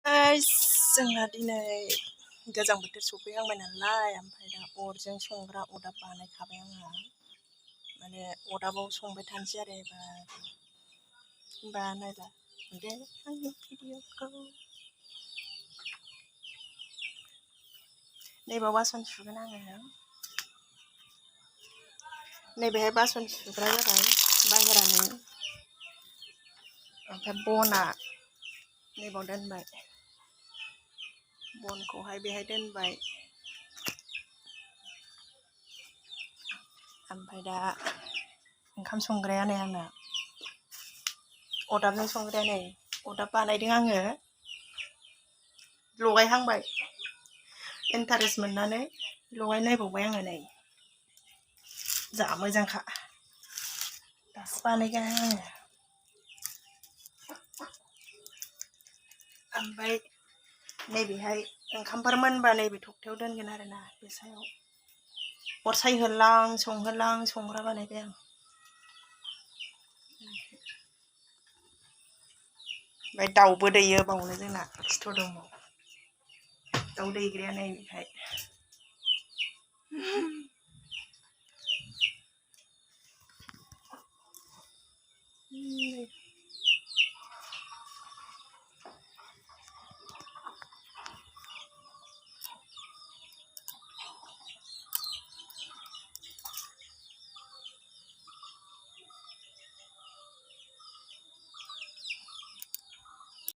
जोंना दिनै गोजां बोथोर सफैहांबाय नालाय ओमफ्राय दा अरजों संग्रा अरदाब बानायखाबाय आंहा माने अरदाबाव संबाय थानोसै आरो एबार होमबा नायला दे आंनि भिडिअखौ नैबाव बासन सुगोन आङो नैबेहाय बासन सुग्रा जाबाय बाहेरानि ओमफ्राय बना नैबाव दोनबाय बनखौहाय बेहाय दोनबाय ओमफ्राय दा ओंखाम संग्राया नै आंना अरदाबजों संग्राया नै अरदाब बानायदों आङो लगायहांबाय इन्टारेस्ट मोननानै लगायनायबावबाय आङो नै जा मोजांखा दासो बानायगोन आङो ओमफ्राय नैबेहाय ओंखामफोर मोनबा नैबे थखथायाव दोनगोन आरोना बे सायाव अर सायहोलां संहोलां संग्रा बानायबाय आं ओमफ्राय दाउबो दैयो बावनो जोंना स्ट'र दङ दाउ दैग्राया नै बेहाय